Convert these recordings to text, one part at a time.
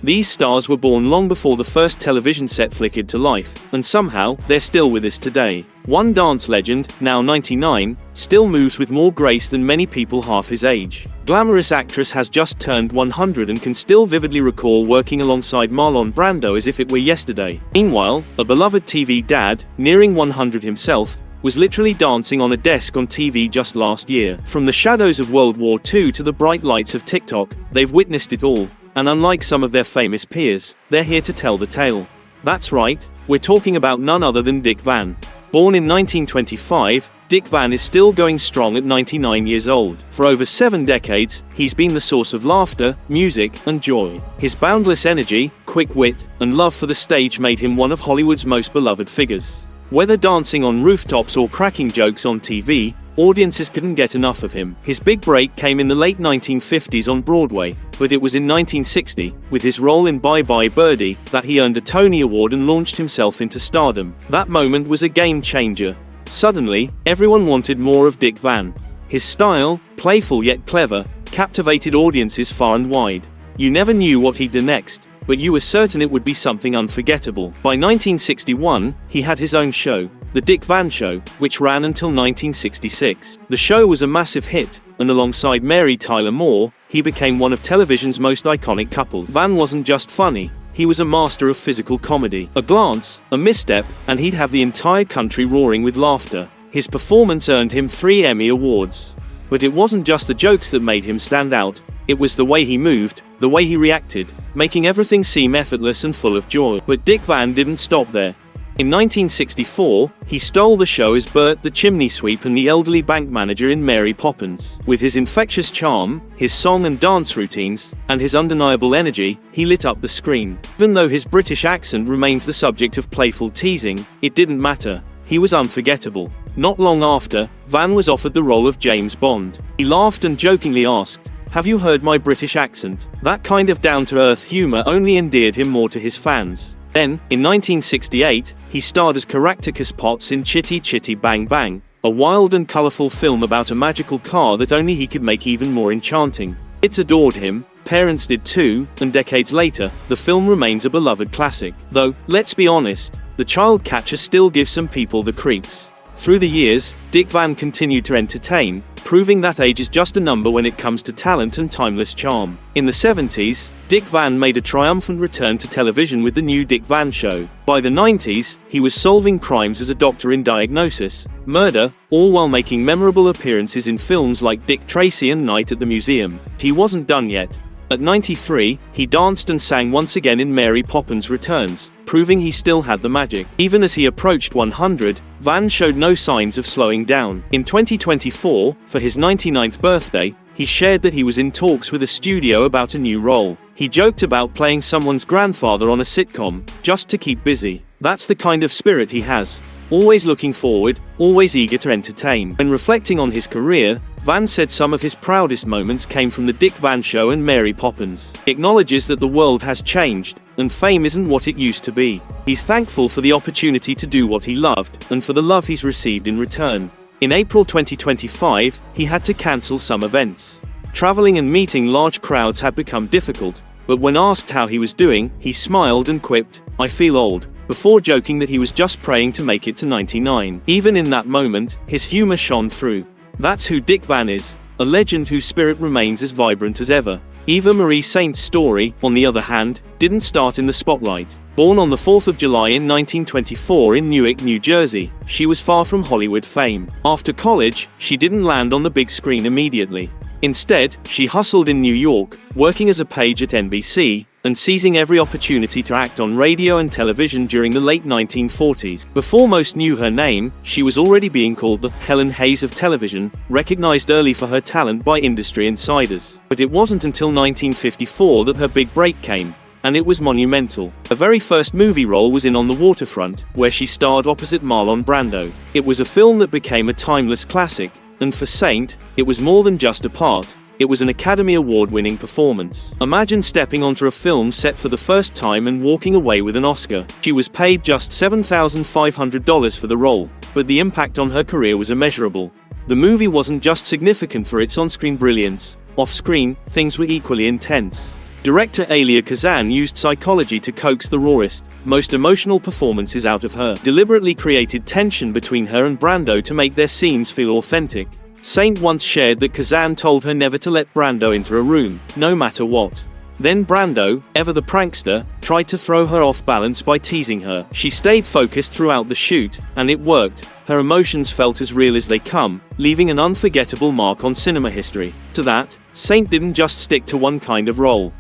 These stars were born long before the first television set flickered to life, and somehow, they're still with us today. One dance legend, now 99, still moves with more grace than many people half his age. Glamorous actress has just turned 100 and can still vividly recall working alongside Marlon Brando as if it were yesterday. Meanwhile, a beloved TV dad, nearing 100 himself, was literally dancing on a desk on TV just last year. From the shadows of World War II to the bright lights of TikTok, they've witnessed it all, and unlike some of their famous peers, they're here to tell the tale. That's right, we're talking about none other than Dick Van. Born in 1925, Dick Van is still going strong at 99 years old. For over 7 decades, he's been the source of laughter, music, and joy. His boundless energy, quick wit, and love for the stage made him one of Hollywood's most beloved figures. Whether dancing on rooftops or cracking jokes on TV, audiences couldn't get enough of him. His big break came in the late 1950s on Broadway, but it was in 1960, with his role in Bye Bye Birdie, that he earned a Tony Award and launched himself into stardom. That moment was a game changer. Suddenly, everyone wanted more of Dick Van. His style, playful yet clever, captivated audiences far and wide. You never knew what he'd do next, but you were certain it would be something unforgettable. By 1961, he had his own show, The Dick Van Show, which ran until 1966. The show was a massive hit, and alongside Mary Tyler Moore, he became one of television's most iconic couples. Van wasn't just funny, he was a master of physical comedy. A glance, a misstep, and he'd have the entire country roaring with laughter. His performance earned him 3 Emmy Awards. But it wasn't just the jokes that made him stand out, it was the way he moved, the way he reacted, making everything seem effortless and full of joy. But Dick Van didn't stop there. In 1964, he stole the show as Bert the chimney sweep and the elderly bank manager in Mary Poppins. With his infectious charm, his song and dance routines, and his undeniable energy, he lit up the screen. Even though his British accent remains the subject of playful teasing, it didn't matter. He was unforgettable. Not long after, Van was offered the role of James Bond. He laughed and jokingly asked, "Have you heard my British accent?" That kind of down-to-earth humor only endeared him more to his fans. Then, in 1968, he starred as Caractacus Potts in Chitty Chitty Bang Bang, a wild and colorful film about a magical car that only he could make even more enchanting. Kids adored him, parents did too, and decades later, the film remains a beloved classic. Though, let's be honest, the child catcher still gives some people the creeps. Through the years, Dick Van continued to entertain, proving that age is just a number when it comes to talent and timeless charm. In the 70s, Dick Van made a triumphant return to television with the new Dick Van Show. By the 90s, he was solving crimes as a doctor in Diagnosis, Murder, all while making memorable appearances in films like Dick Tracy and Night at the Museum. He wasn't done yet. At 93, he danced and sang once again in Mary Poppins Returns, proving he still had the magic. Even as he approached 100, Van showed no signs of slowing down. In 2024, for his 99th birthday, he shared that he was in talks with a studio about a new role. He joked about playing someone's grandfather on a sitcom, just to keep busy. That's the kind of spirit he has. Always looking forward, always eager to entertain. When reflecting on his career, Van said some of his proudest moments came from the Dick Van Show and Mary Poppins. He acknowledges that the world has changed, and fame isn't what it used to be. He's thankful for the opportunity to do what he loved, and for the love he's received in return. In April 2025, he had to cancel some events. Traveling and meeting large crowds had become difficult, but when asked how he was doing, he smiled and quipped, "I feel old," before joking that he was just praying to make it to 99. Even in that moment, his humor shone through. That's who Dick Van is, a legend whose spirit remains as vibrant as ever. Eva Marie Saint's story, on the other hand, didn't start in the spotlight. Born on the 4th of July in 1924 in Newark, New Jersey, she was far from Hollywood fame. After college, she didn't land on the big screen immediately. Instead, she hustled in New York, working as a page at NBC, and seizing every opportunity to act on radio and television during the late 1940s. Before most knew her name, she was already being called the Helen Hayes of television, recognized early for her talent by industry insiders. But it wasn't until 1954 that her big break came, and it was monumental. Her very first movie role was in On the Waterfront, where she starred opposite Marlon Brando. It was a film that became a timeless classic, and for Saint, it was more than just a part. It was an Academy Award-winning performance. Imagine stepping onto a film set for the first time and walking away with an Oscar. She was paid just $7,500 for the role, but the impact on her career was immeasurable. The movie wasn't just significant for its on-screen brilliance. Off-screen, things were equally intense. Director Elia Kazan used psychology to coax the rawest, most emotional performances out of her, deliberately created tension between her and Brando to make their scenes feel authentic. Saint once shared that Kazan told her never to let Brando enter a room, no matter what. Then Brando, ever the prankster, tried to throw her off balance by teasing her. She stayed focused throughout the shoot, and it worked. Her emotions felt as real as they come, leaving an unforgettable mark on cinema history. To that, Saint didn't just stick to one kind of role.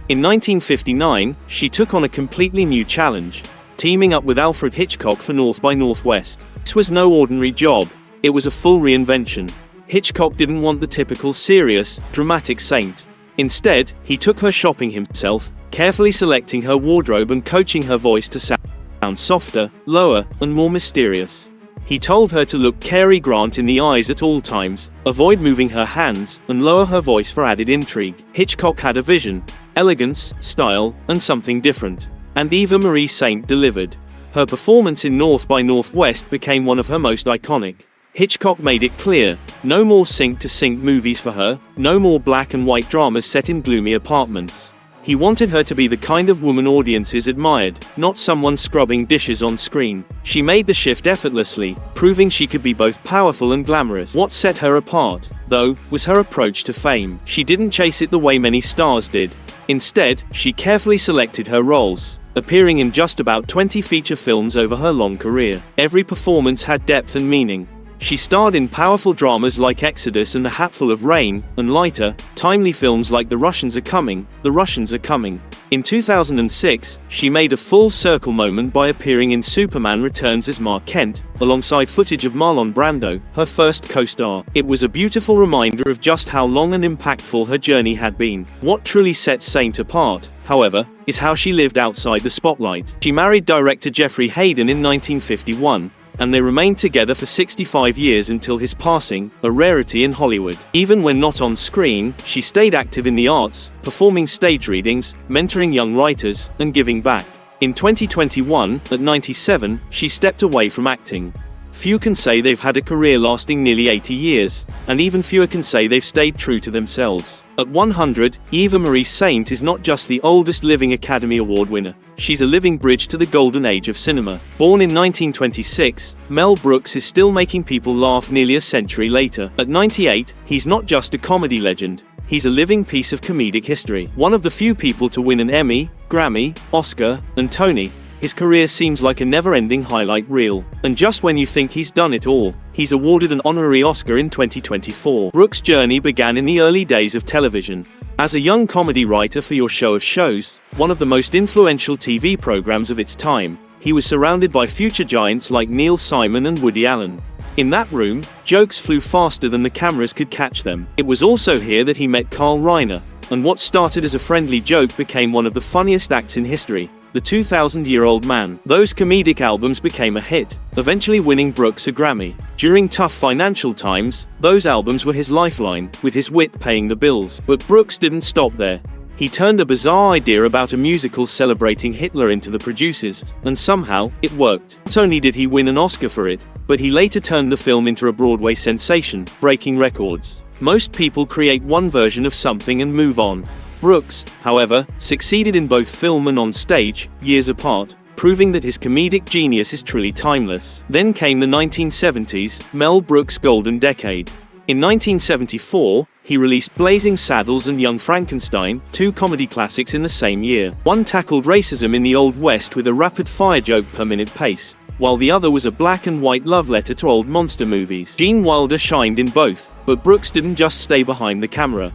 In 1959, she took on a completely new challenge, teaming up with Alfred Hitchcock for North by Northwest. This was no ordinary job, it was a full reinvention. Hitchcock didn't want the typical serious, dramatic Saint. Instead, he took her shopping himself, carefully selecting her wardrobe and coaching her voice to sound softer, lower, and more mysterious. He told her to look Cary Grant in the eyes at all times, avoid moving her hands, and lower her voice for added intrigue. Hitchcock had a vision, elegance, style, and something different. And Eva Marie Saint delivered. Her performance in North by Northwest became one of her most iconic. Hitchcock made it clear, no more sync-to-sync movies for her, no more black and white dramas set in gloomy apartments. He wanted her to be the kind of woman audiences admired, not someone scrubbing dishes on screen. She made the shift effortlessly, proving she could be both powerful and glamorous. What set her apart, though, was her approach to fame. She didn't chase it the way many stars did. Instead, she carefully selected her roles, appearing in just about 20 feature films over her long career. Every performance had depth and meaning. She starred in powerful dramas like Exodus and A Hatful of Rain, and lighter, timely films like The Russians Are Coming, The Russians Are Coming. In 2006, she made a full circle moment by appearing in Superman Returns as Mark Kent, alongside footage of Marlon Brando, her first co-star. It was a beautiful reminder of just how long and impactful her journey had been. What truly sets Saint apart, however, is how she lived outside the spotlight. She married director Jeffrey Hayden in 1951, and they remained together for 65 years until his passing, a rarity in Hollywood. Even when not on screen, she stayed active in the arts, performing stage readings, mentoring young writers, and giving back. In 2021, at 97, she stepped away from acting. Few can say they've had a career lasting nearly 80 years, and even fewer can say they've stayed true to themselves. At 100, Eva Marie Saint is not just the oldest living Academy Award winner, she's a living bridge to the golden age of cinema. Born in 1926, Mel Brooks is still making people laugh nearly a century later. At 98, he's not just a comedy legend, he's a living piece of comedic history. One of the few people to win an Emmy, Grammy, Oscar, and Tony. His career seems like a never-ending highlight reel. And just when you think he's done it all, he's awarded an honorary Oscar in 2024. Brooks' journey began in the early days of television. As a young comedy writer for Your Show of Shows, one of the most influential TV programs of its time, he was surrounded by future giants like Neil Simon and Woody Allen. In that room, jokes flew faster than the cameras could catch them. It was also here that he met Carl Reiner, and what started as a friendly joke became one of the funniest acts in history. The 2,000-year-old man. Those comedic albums became a hit, eventually winning Brooks a Grammy. During tough financial times, those albums were his lifeline, with his wit paying the bills. But Brooks didn't stop there. He turned a bizarre idea about a musical celebrating Hitler into the producers, and somehow, it worked. Not only did he win an Oscar for it, but he later turned the film into a Broadway sensation, breaking records. Most people create one version of something and move on. Brooks, however, succeeded in both film and on stage, years apart, proving that his comedic genius is truly timeless. Then came the 1970s, Mel Brooks' golden decade. In 1974, he released Blazing Saddles and Young Frankenstein, two comedy classics in the same year. One tackled racism in the Old West with a rapid-fire joke per minute pace, while the other was a black and white love letter to old monster movies. Gene Wilder shined in both, but Brooks didn't just stay behind the camera.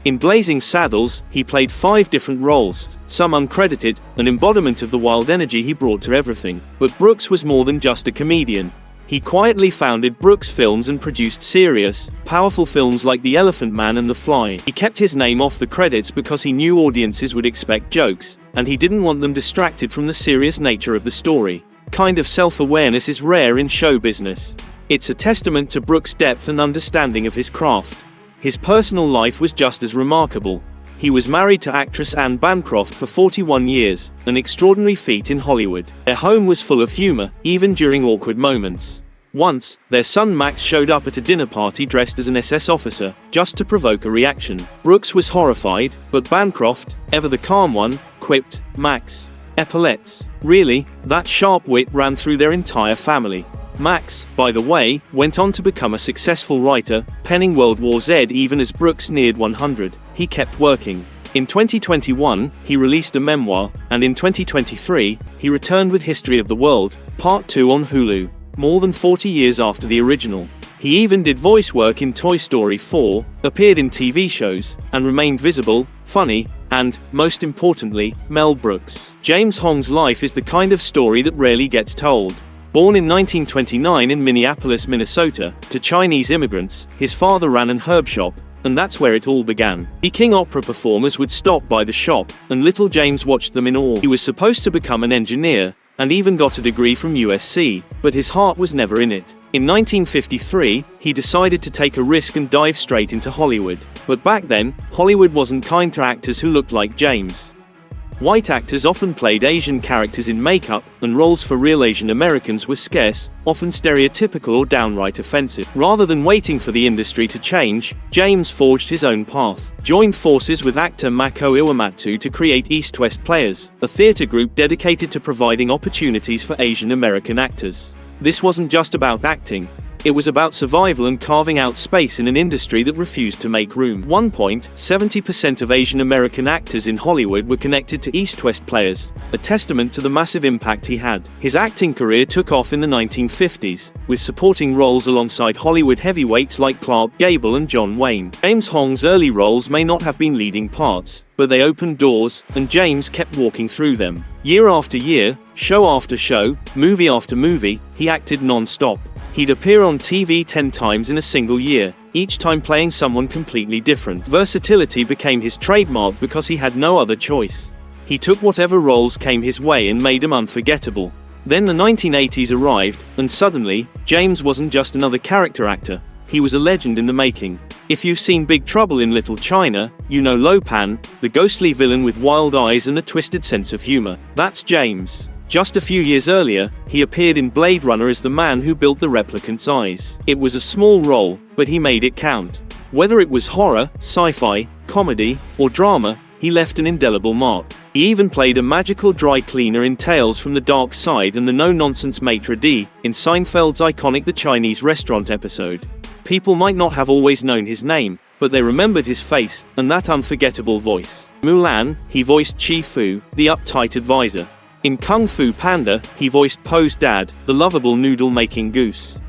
In Blazing Saddles, he played 5 different roles, some uncredited, an embodiment of the wild energy he brought to everything. But Brooks was more than just a comedian. He quietly founded Brooks Films and produced serious, powerful films like The Elephant Man and The Fly. He kept his name off the credits because he knew audiences would expect jokes, and he didn't want them distracted from the serious nature of the story. Kind of self-awareness is rare in show business. It's a testament to Brooks' depth and understanding of his craft. His personal life was just as remarkable. He was married to actress Anne Bancroft for 41 years, an extraordinary feat in Hollywood. Their home was full of humor, even during awkward moments. Once, their son Max showed up at a dinner party dressed as an SS officer, just to provoke a reaction. Brooks was horrified, but Bancroft, ever the calm one, quipped, "Max, epaulets." Really, that sharp wit ran through their entire family. Max, by the way, went on to become a successful writer, penning World War Z even as Brooks neared 100. He kept working. In 2021, he released a memoir, and in 2023, he returned with History of the World, Part 2 on Hulu. More than 40 years after the original. He even did voice work in Toy Story 4, appeared in TV shows, and remained visible, funny, and, most importantly, Mel Brooks. James Hong's life is the kind of story that rarely gets told. Born in 1929 in Minneapolis, Minnesota, to Chinese immigrants, his father ran an herb shop, and that's where it all began. Peking opera performers would stop by the shop, and little James watched them in awe. He was supposed to become an engineer, and even got a degree from USC, but his heart was never in it. In 1953, he decided to take a risk and dive straight into Hollywood. But back then, Hollywood wasn't kind to actors who looked like James. White actors often played Asian characters in makeup, and roles for real Asian Americans were scarce, often stereotypical or downright offensive. Rather than waiting for the industry to change, James forged his own path. Joined forces with actor Mako Iwamatsu to create East West Players, a theater group dedicated to providing opportunities for Asian American actors. This wasn't just about acting. It was about survival and carving out space in an industry that refused to make room. 70% of Asian American actors in Hollywood were connected to East West Players, a testament to the massive impact he had. His acting career took off in the 1950s, with supporting roles alongside Hollywood heavyweights like Clark Gable and John Wayne. James Hong's early roles may not have been leading parts, but they opened doors, and James kept walking through them. Year after year, show after show, movie after movie, he acted non-stop. He'd appear on TV 10 times in a single year, each time playing someone completely different. Versatility became his trademark because he had no other choice. He took whatever roles came his way and made them unforgettable. Then the 1980s arrived, and suddenly, James wasn't just another character actor. He was a legend in the making. If you've seen Big Trouble in Little China, you know Lo Pan, the ghostly villain with wild eyes and a twisted sense of humor. That's James. Just a few years earlier, he appeared in Blade Runner as the man who built the replicant's eyes. It was a small role, but he made it count. Whether it was horror, sci-fi, comedy, or drama, he left an indelible mark. He even played a magical dry cleaner in Tales from the Dark Side and the no-nonsense maitre d' in Seinfeld's iconic The Chinese Restaurant episode. People might not have always known his name, but they remembered his face, and that unforgettable voice. Mulan, he voiced Chi Fu, the uptight advisor. In Kung Fu Panda, he voiced Po's dad, the lovable noodle-making goose.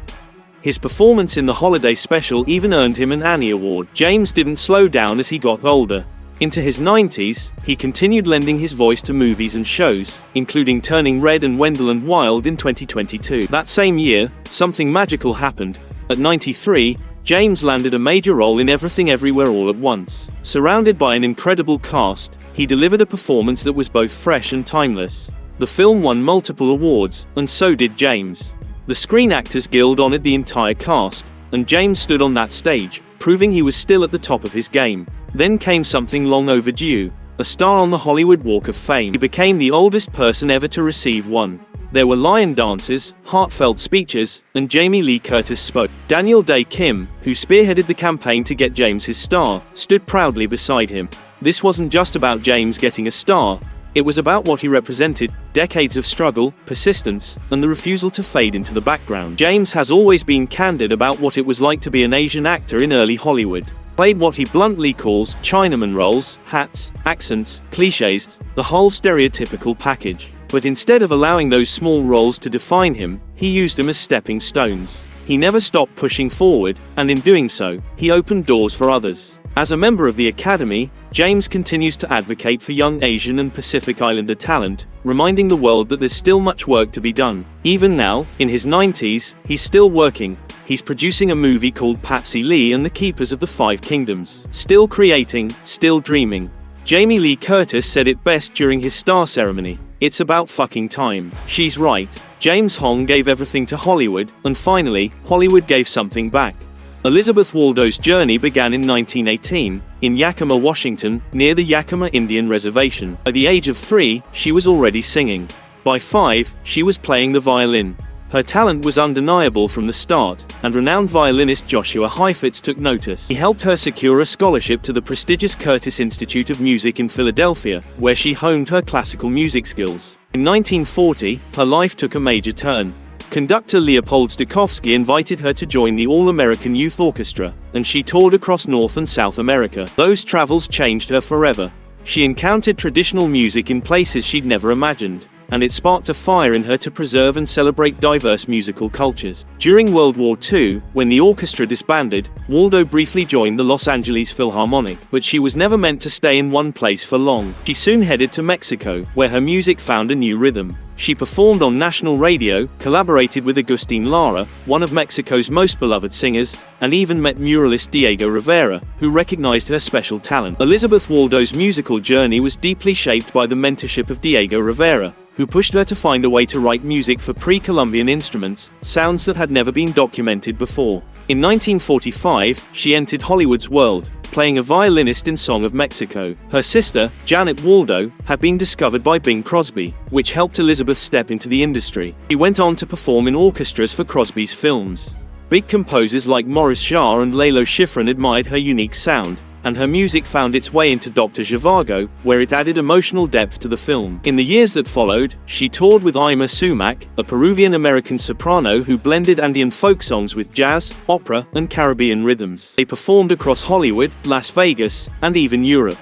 His performance in the holiday special even earned him an Annie Award. James didn't slow down as he got older. Into his 90s, he continued lending his voice to movies and shows, including Turning Red and Wendell and Wild in 2022. That same year, something magical happened. At 93, James landed a major role in Everything Everywhere All at Once. Surrounded by an incredible cast, he delivered a performance that was both fresh and timeless. The film won multiple awards, and so did James. The Screen Actors Guild honored the entire cast, and James stood on that stage, proving he was still at the top of his game. Then came something long overdue, a star on the Hollywood Walk of Fame. He became the oldest person ever to receive one. There were lion dances, heartfelt speeches, and Jamie Lee Curtis spoke. Daniel Day Kim, who spearheaded the campaign to get James his star, stood proudly beside him. This wasn't just about James getting a star. It was about what he represented, decades of struggle, persistence, and the refusal to fade into the background. James has always been candid about what it was like to be an Asian actor in early Hollywood. Played what he bluntly calls Chinaman roles, hats, accents, cliches, the whole stereotypical package. But instead of allowing those small roles to define him, he used them as stepping stones. He never stopped pushing forward, and in doing so, he opened doors for others. As a member of the Academy, James continues to advocate for young Asian and Pacific Islander talent, reminding the world that there's still much work to be done. Even now, in his 90s, he's still working. He's producing a movie called Patsy Lee and the Keepers of the Five Kingdoms. Still creating, still dreaming. Jamie Lee Curtis said it best during his star ceremony. It's about fucking time. She's right. James Hong gave everything to Hollywood, and finally, Hollywood gave something back. Elizabeth Waldo's journey began in 1918, in Yakima, Washington, near the Yakima Indian Reservation. By the age of 3, she was already singing. By 5, she was playing the violin. Her talent was undeniable from the start, and renowned violinist Joshua Heifetz took notice. He helped her secure a scholarship to the prestigious Curtis Institute of Music in Philadelphia, where she honed her classical music skills. In 1940, her life took a major turn. Conductor Leopold Stokowski invited her to join the All-American Youth Orchestra, and she toured across North and South America. Those travels changed her forever. She encountered traditional music in places she'd never imagined, and it sparked a fire in her to preserve and celebrate diverse musical cultures. During World War II, when the orchestra disbanded, Waldo briefly joined the Los Angeles Philharmonic, but she was never meant to stay in one place for long. She soon headed to Mexico, where her music found a new rhythm. She performed on national radio, collaborated with Agustin Lara, one of Mexico's most beloved singers, and even met muralist Diego Rivera, who recognized her special talent. Elizabeth Waldo's musical journey was deeply shaped by the mentorship of Diego Rivera, who pushed her to find a way to write music for pre-Columbian instruments, sounds that had never been documented before. In 1945, she entered Hollywood's world, playing a violinist in Song of Mexico. Her sister, Janet Waldo, had been discovered by Bing Crosby, which helped Elizabeth step into the industry. She went on to perform in orchestras for Crosby's films. Big composers like Maurice Jarre and Lalo Schifrin admired her unique sound, and her music found its way into Dr. Zhivago, where it added emotional depth to the film. In the years that followed, she toured with Ima Sumac, a Peruvian-American soprano who blended Andean folk songs with jazz, opera, and Caribbean rhythms. They performed across Hollywood, Las Vegas, and even Europe.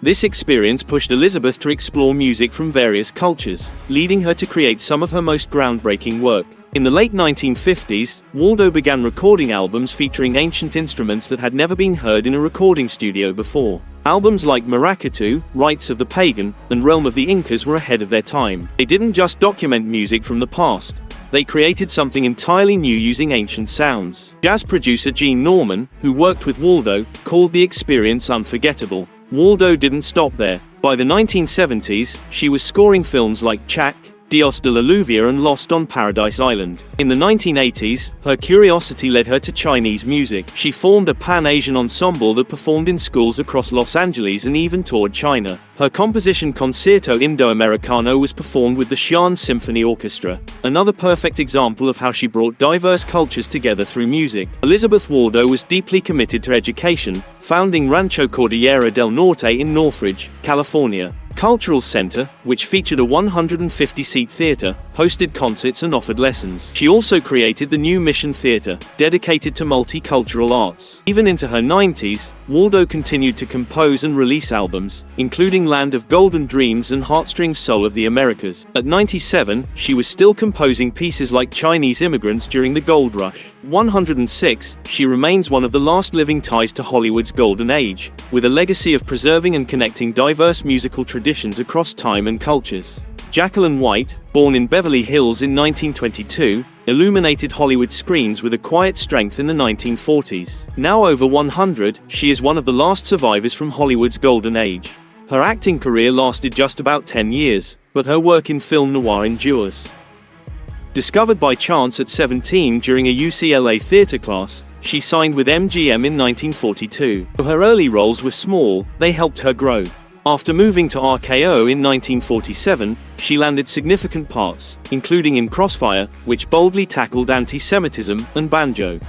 This experience pushed Elizabeth to explore music from various cultures, leading her to create some of her most groundbreaking work. In the late 1950s, Waldo began recording albums featuring ancient instruments that had never been heard in a recording studio before. Albums like Maracatu, Rites of the Pagan, and Realm of the Incas were ahead of their time. They didn't just document music from the past. They created something entirely new using ancient sounds. Jazz producer Gene Norman, who worked with Waldo, called the experience unforgettable. Waldo didn't stop there. By the 1970s, she was scoring films like Chac, Dios de la Lluvia and Lost on Paradise Island. In the 1980s, her curiosity led her to Chinese music. She formed a Pan-Asian ensemble that performed in schools across Los Angeles and even toured China. Her composition Concerto Indo-Americano was performed with the Xi'an Symphony Orchestra, another perfect example of how she brought diverse cultures together through music. Elizabeth Waldo was deeply committed to education, founding Rancho Cordillera del Norte in Northridge, California. Cultural Center, which featured a 150-seat theater, hosted concerts and offered lessons. She also created the New Mission Theater, dedicated to multicultural arts. Even into her 90s, Waldo continued to compose and release albums, including Land of Golden Dreams and Heartstrings Soul of the Americas. At 97, she was still composing pieces like Chinese Immigrants during the Gold Rush. 106, she remains one of the last living ties to Hollywood's golden age, with a legacy of preserving and connecting diverse musical traditions across time and cultures. Jacqueline White, born in Beverly Hills in 1922, illuminated Hollywood screens with a quiet strength in the 1940s. Now over 100, she is one of the last survivors from Hollywood's golden age. Her acting career lasted just about 10 years, but her work in film noir endures. Discovered by chance at 17 during a UCLA theater class, she signed with MGM in 1942. Though her early roles were small, they helped her grow. After moving to RKO in 1947, she landed significant parts, including in Crossfire, which boldly tackled anti-Semitism, and Banjo.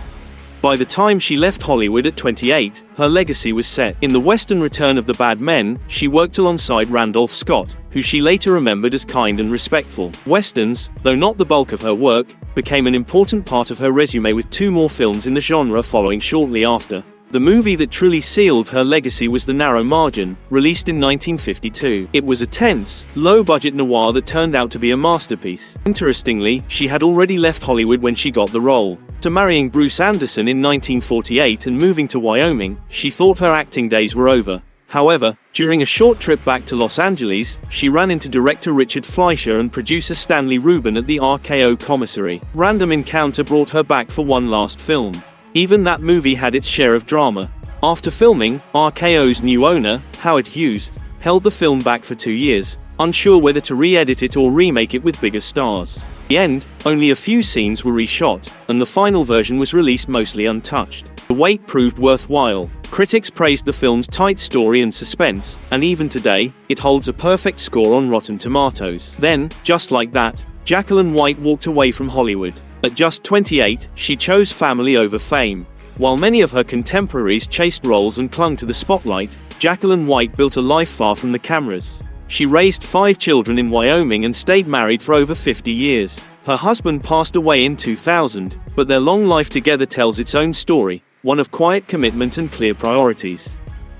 By the time she left Hollywood at 28, her legacy was set. In the Western Return of the Bad Men, she worked alongside Randolph Scott, who she later remembered as kind and respectful. Westerns, though not the bulk of her work, became an important part of her resume, with 2 more films in the genre following shortly after. The movie that truly sealed her legacy was The Narrow Margin, released in 1952. It was a tense, low-budget noir that turned out to be a masterpiece. Interestingly, she had already left Hollywood when she got the role. After marrying Bruce Anderson in 1948 and moving to Wyoming, she thought her acting days were over. However, during a short trip back to Los Angeles, she ran into director Richard Fleischer and producer Stanley Rubin at the RKO commissary. Random encounter brought her back for one last film. Even that movie had its share of drama. After filming, RKO's new owner, Howard Hughes, held the film back for 2 years, unsure whether to re-edit it or remake it with bigger stars. In the end, only a few scenes were reshot, and the final version was released mostly untouched. The wait proved worthwhile. Critics praised the film's tight story and suspense, and even today, it holds a perfect score on Rotten Tomatoes. Then, just like that, Jacqueline White walked away from Hollywood. At just 28, she chose family over fame. While many of her contemporaries chased roles and clung to the spotlight, Jacqueline White built a life far from the cameras. She raised 5 children in Wyoming and stayed married for over 50 years. Her husband passed away in 2000, but their long life together tells its own story, one of quiet commitment and clear priorities.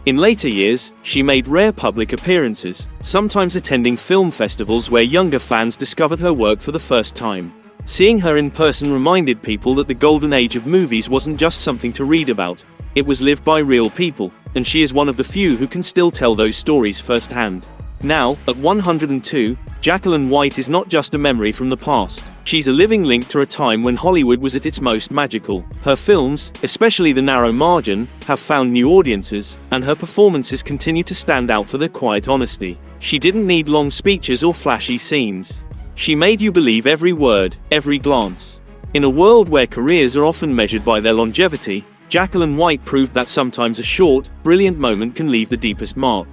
In later years, she made rare public appearances, sometimes attending film festivals where younger fans discovered her work for the first time. Seeing her in person reminded people that the golden age of movies wasn't just something to read about, it was lived by real people, and she is one of the few who can still tell those stories firsthand. Now, at 102, Jacqueline White is not just a memory from the past. She's a living link to a time when Hollywood was at its most magical. Her films, especially The Narrow Margin, have found new audiences, and her performances continue to stand out for their quiet honesty. She didn't need long speeches or flashy scenes. She made you believe every word, every glance. In a world where careers are often measured by their longevity, Jacqueline White proved that sometimes a short, brilliant moment can leave the deepest mark.